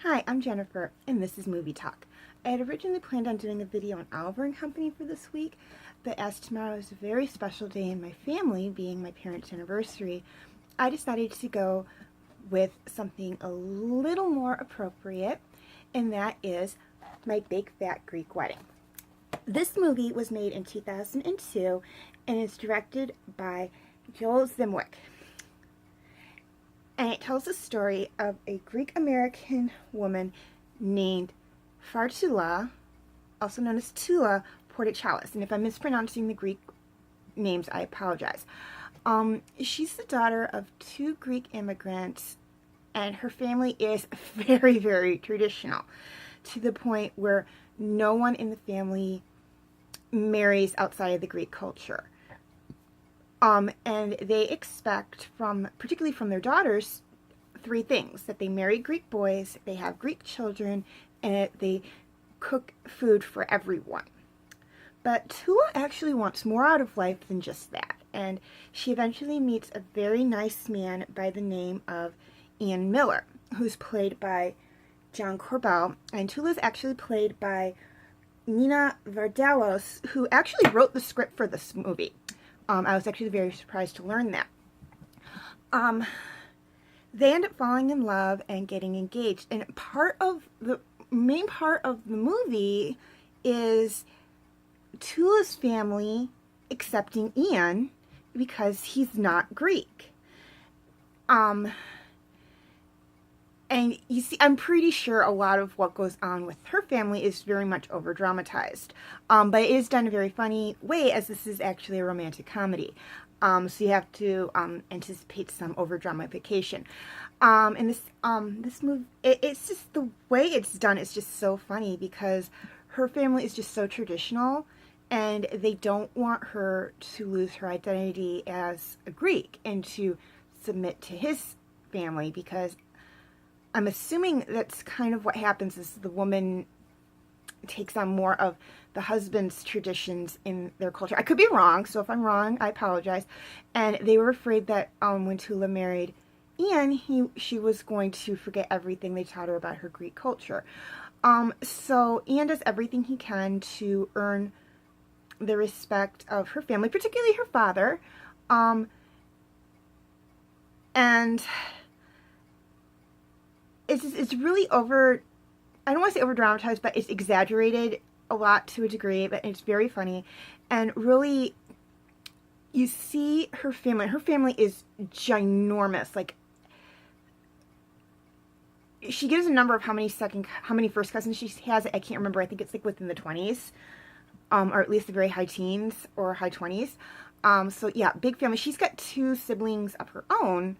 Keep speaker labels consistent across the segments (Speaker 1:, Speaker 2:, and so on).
Speaker 1: Hi, I'm Jennifer, and this is Movie Talk. I had originally planned on doing a video on Oliver & Company for this week, but as tomorrow is a very special day in my family, being my parents' anniversary, I decided to go with something a little more appropriate, and that is My Big Fat Greek Wedding. This movie was made in 2002 and is directed by Joel Zimwick. And it tells the story of a Greek-American woman named Fartula, also known as Tula Portochalis. And if I'm mispronouncing the Greek names, I apologize. She's the daughter of two Greek immigrants, and her family is very, very traditional, to the point where no one in the family marries outside of the Greek culture. And they expect particularly from their daughters, three things: that they marry Greek boys, they have Greek children, and that they cook food for everyone. But Tula actually wants more out of life than just that, and she eventually meets a very nice man by the name of Ian Miller, who's played by John Corbell, and Tula's actually played by Nina Vardalos, who actually wrote the script for this movie. I was actually very surprised to learn that. They end up falling in love and getting engaged. And main part of the movie is Tula's family accepting Ian because he's not Greek. And you see, I'm pretty sure a lot of what goes on with her family is very much over-dramatized. But it is done in a very funny way, as this is actually a romantic comedy. So you have to anticipate some over-dramatification. And this movie, it's just, the way it's done is just so funny, because her family is just so traditional, and they don't want her to lose her identity as a Greek and to submit to his family, because I'm assuming that's kind of what happens, is the woman takes on more of the husband's traditions in their culture. I could be wrong, so if I'm wrong, I apologize. And they were afraid that when Tula married Ian, she was going to forget everything they taught her about her Greek culture. So Ian does everything he can to earn the respect of her family, particularly her father. And it's really I don't want to say over dramatized, but it's exaggerated a lot to a degree, but it's very funny. And really, you see her family is ginormous. Like, she gives a number of how many first cousins she has. I can't remember. I think it's like within the 20s, or at least the very high teens or high 20s. So yeah, big family. She's got two siblings of her own,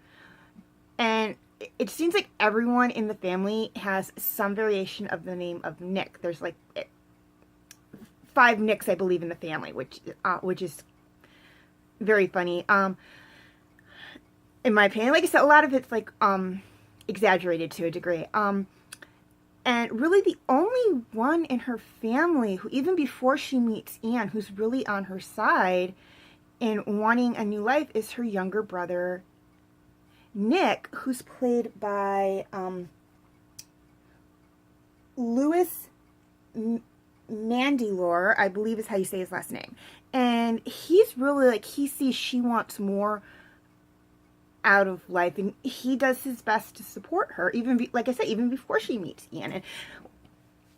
Speaker 1: and it seems like everyone in the family has some variation of the name of Nick. There's like 5 Nicks, I believe, in the family, which is very funny. In my opinion, like I said, a lot of it's like exaggerated to a degree. And really, the only one in her family who, even before she meets Ian, who's really on her side in wanting a new life, is her younger brother, Nick, who's played by Louis Mandylor, I believe is how you say his last name. And he's really, like, he sees she wants more out of life, and he does his best to support her, like I said, even before she meets Ian.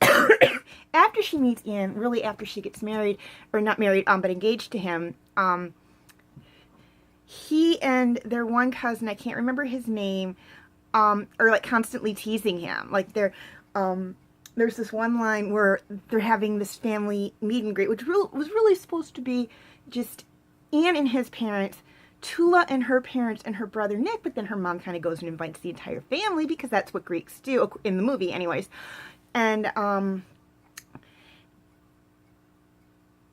Speaker 1: And after she meets Ian, really after she gets married, or not married, but engaged to him, he and their one cousin, I can't remember his name, are like constantly teasing him. Like there's this one line where they're having this family meet and greet, which was really supposed to be just Ian and his parents, Tula and her parents, and her brother Nick, but then her mom kind of goes and invites the entire family, because that's what Greeks do in the movie anyways. And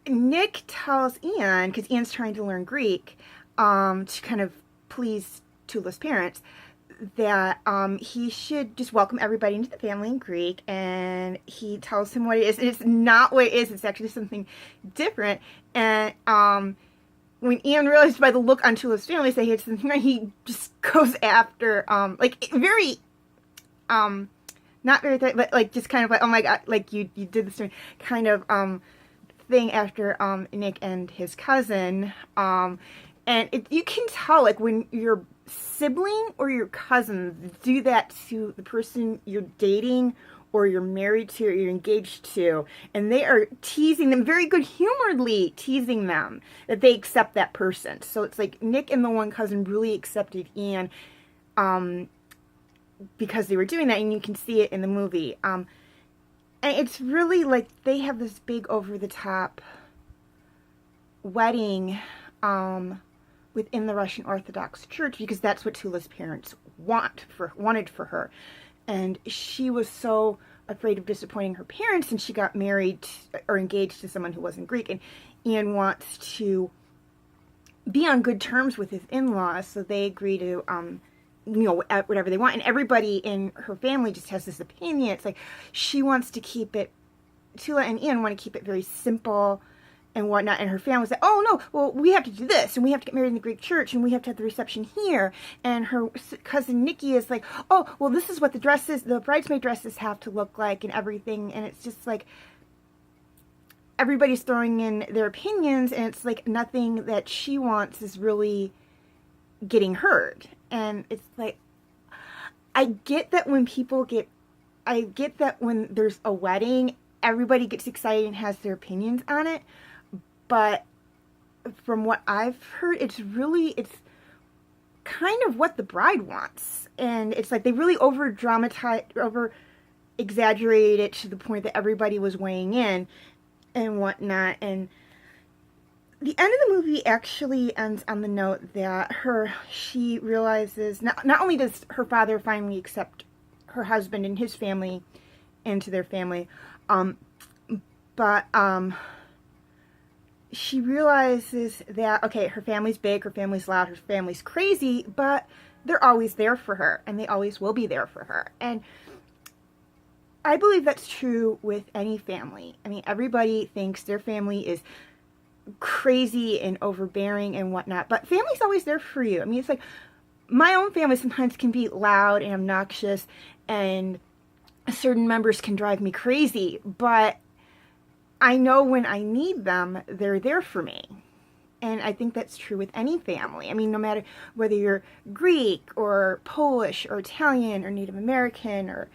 Speaker 1: Nick tells Ian, because Ian's trying to learn Greek, to kind of please Tula's parents, that he should just welcome everybody into the family in Greek, and he tells him what it is, and it's not what it is, it's actually something different. And when Ian realized by the look on Tula's family, say it's something, he just goes after, like, very not very, but like just kind of like, oh my god, like you did this to me, kind of thing after Nick and his cousin, and you can tell like when your sibling or your cousin do that to the person you're dating or you're married to or you're engaged to, and they are teasing them, very good humoredly teasing them, that they accept that person. So it's like Nick and the one cousin really accepted Ian because they were doing that, and you can see it in the movie. And it's really like they have this big over-the-top wedding within the Russian Orthodox Church, because that's what Tula's parents wanted for her. And she was so afraid of disappointing her parents, and she got married or engaged to someone who wasn't Greek. And Ian wants to be on good terms with his in-laws, so they agree to, whatever they want. And everybody in her family just has this opinion. It's like she wants to keep it, Tula and Ian want to keep it very simple and whatnot, and her family's like, oh no, well, we have to do this, and we have to get married in the Greek church, and we have to have the reception here. And her cousin Nikki is like, oh, well, this is what the bridesmaid dresses have to look like and everything. And it's just like everybody's throwing in their opinions, and it's like nothing that she wants is really getting heard. And it's like, I get that when there's a wedding, everybody gets excited and has their opinions on it. But from what I've heard, it's kind of what the bride wants. And it's like they really over-exaggerated it to the point that everybody was weighing in and whatnot. And the end of the movie actually ends on the note that she realizes, not only does her father finally accept her husband and his family into their family, but she realizes that, okay, her family's big, her family's loud, her family's crazy, but they're always there for her, and they always will be there for her. And I believe that's true with any family. I mean, everybody thinks their family is crazy and overbearing and whatnot, but family's always there for you. I mean, it's like, my own family sometimes can be loud and obnoxious, and certain members can drive me crazy, but I know when I need them, they're there for me. And I think that's true with any family. I mean, no matter whether you're Greek or Polish or Italian or Native American or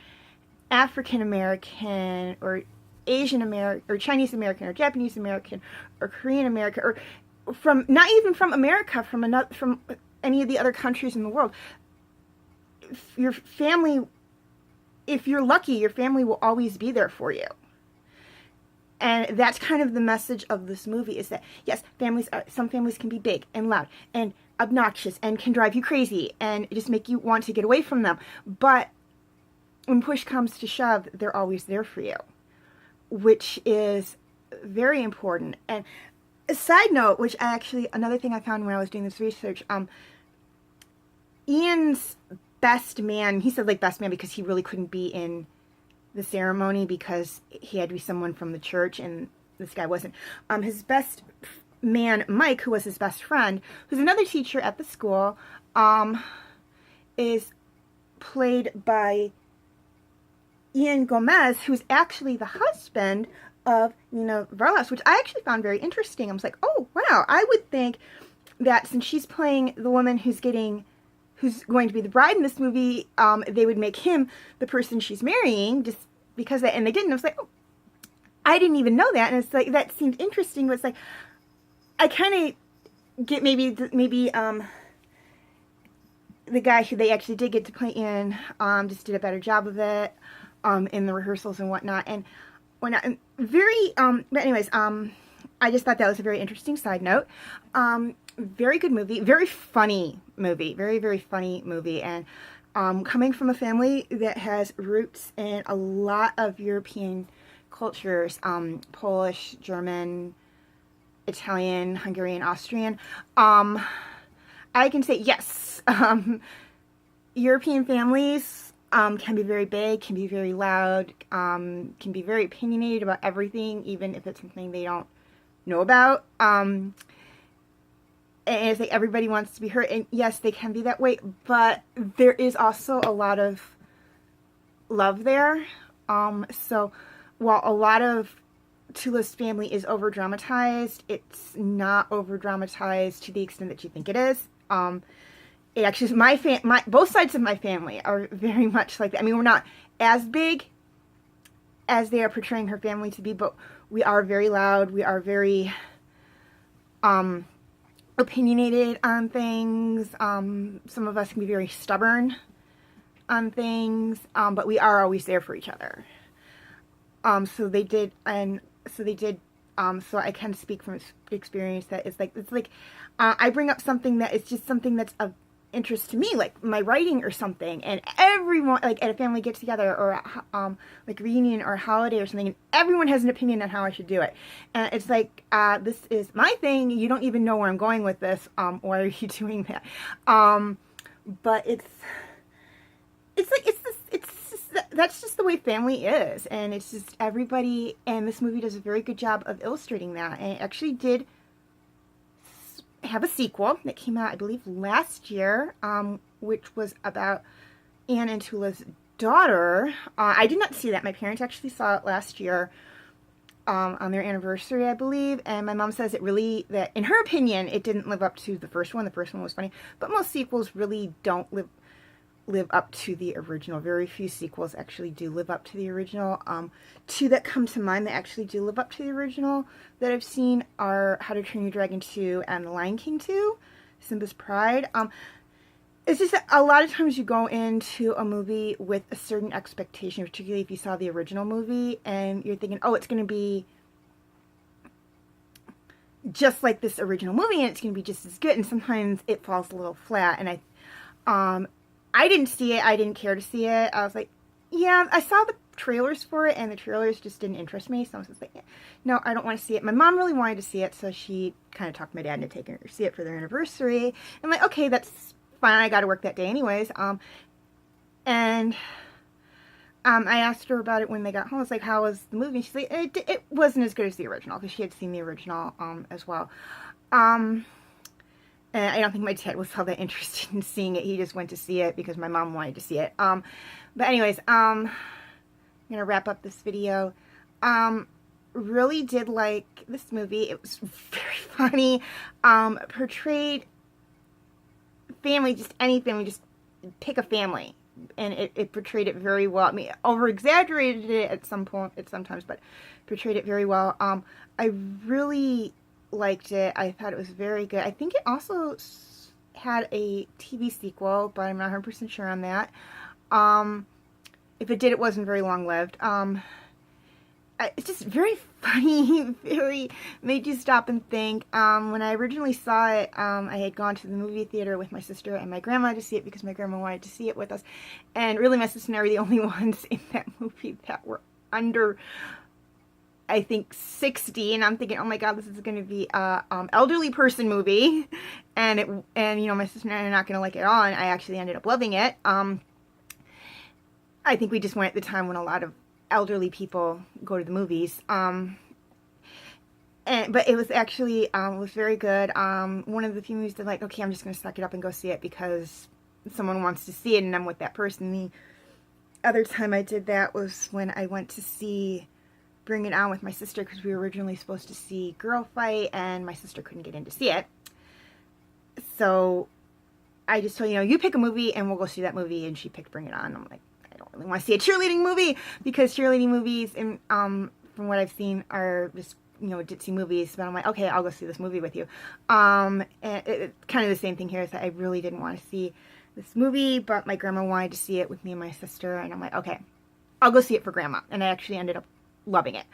Speaker 1: African American or Asian American or Chinese American or Japanese American or Korean American, or not even from America, from any of the other countries in the world. Your family, if you're lucky, your family will always be there for you. And that's kind of the message of this movie, is that, yes, some families can be big and loud and obnoxious and can drive you crazy and just make you want to get away from them. But when push comes to shove, they're always there for you, which is very important. And a side note, another thing I found when I was doing this research, Ian's best man, he said like best man because he really couldn't be in the ceremony because he had to be someone from the church, and this guy wasn't. His best man, Mike, who was his best friend, who's another teacher at the school, is played by Ian Gomez, who's actually the husband of Nina Varlas, which I actually found very interesting. I was like, oh, wow, I would think that since she's playing the woman who's going to be the bride in this movie, they would make him the person she's marrying, just because of that. And they didn't. I was like, oh, I didn't even know that. And it's like, that seemed interesting, but it's like, I kind of get maybe the guy who they actually did get to play in, just did a better job of it, in the rehearsals and whatnot. And but anyways, I just thought that was a very interesting side note. Very good movie, very funny movie, very, very funny movie. And coming from a family that has roots in a lot of European cultures, Polish, German, Italian, Hungarian, Austrian, I can say yes, European families can be very big, can be very loud, can be very opinionated about everything, even if it's something they don't know about. And it's like everybody wants to be heard, and yes, they can be that way, but there is also a lot of love there. So while a lot of Tula's family is over dramatized, it's not over dramatized to the extent that you think it is. It actually is my both sides of my family are very much like that. I mean, we're not as big as they are portraying her family to be, but we are very loud. We are very opinionated on things. Some of us can be very stubborn on things, but we are always there for each other. So they did, so I can speak from experience that it's like, I bring up something that is just something that's of interest to me, like my writing or something, and everyone, like at a family get together or like reunion or holiday or something, and everyone has an opinion on how I should do it, and it's like, this is my thing, you don't even know where I'm going with this, why are you doing that? But that's just the way family is, and it's just everybody, and this movie does a very good job of illustrating that, and it actually did have a sequel that came out, I believe, last year, which was about Anne and Tula's daughter. I did not see that. My parents actually saw it last year on their anniversary, I believe, and my mom says that in her opinion, it didn't live up to the first one. The first one was funny, but most sequels really don't live up to the original. Very few sequels actually do live up to the original. Two that come to mind that actually do live up to the original that I've seen are How to Train Your Dragon 2 and The Lion King 2, Simba's Pride. It's just that a lot of times you go into a movie with a certain expectation, particularly if you saw the original movie, and you're thinking, oh, it's going to be just like this original movie, and it's going to be just as good, and sometimes it falls a little flat, and I didn't see it. I didn't care to see it. I was like, yeah, I saw the trailers for it, and the trailers just didn't interest me. So I was just like, yeah, no, I don't want to see it. My mom really wanted to see it, so she kind of talked my dad into taking her to see it for their anniversary. I'm like, okay, that's fine. I got to work that day anyways. And I asked her about it when they got home. I was like, how was the movie? She's like, it wasn't as good as the original, because she had seen the original as well. And I don't think my dad was all that interested in seeing it. He just went to see it because my mom wanted to see it. But anyways, I'm going to wrap up this video. Really did like this movie. It was very funny. Portrayed family, just any family, just pick a family. And it portrayed it very well. I mean, over-exaggerated it at sometimes, but portrayed it very well. I really liked it. I thought it was very good. I think it also had a TV sequel, but I'm not 100% sure on that. If it did, it wasn't very long-lived. It's just very funny, very made you stop and think. When I originally saw it, I had gone to the movie theater with my sister and my grandma to see it because my grandma wanted to see it with us. And really, my sister and I were the only ones in that movie that were under, I think, 60, and I'm thinking, oh my god, this is going to be a elderly person movie, and you know, my sister and I are not going to like it at all, and I actually ended up loving it. I think we just went at the time when a lot of elderly people go to the movies, but it was actually was very good. One of the few movies that, like, okay, I'm just going to suck it up and go see it because someone wants to see it and I'm with that person. The other time I did that was when I went to see Bring It On with my sister, because we were originally supposed to see Girl Fight, and my sister couldn't get in to see it. So I just told, you pick a movie and we'll go see that movie, and she picked Bring It On. I'm like, I don't really want to see a cheerleading movie, because cheerleading movies, and from what I've seen, are just, ditzy movies. But I'm like, okay, I'll go see this movie with you. And it's kind of the same thing here, is that I really didn't want to see this movie, but my grandma wanted to see it with me and my sister, and I'm like, okay, I'll go see it for grandma. And I actually ended up loving it.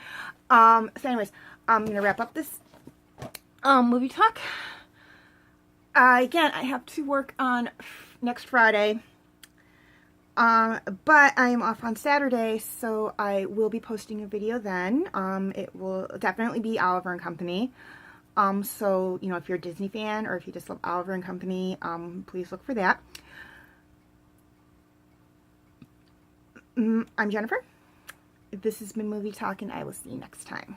Speaker 1: So anyways, I'm going to wrap up this movie talk. Again, I have to work on next Friday, but I am off on Saturday, so I will be posting a video then. It will definitely be Oliver and Company. So, if you're a Disney fan, or if you just love Oliver and Company, please look for that. I'm Jennifer. This has been Movie Talk, and I will see you next time.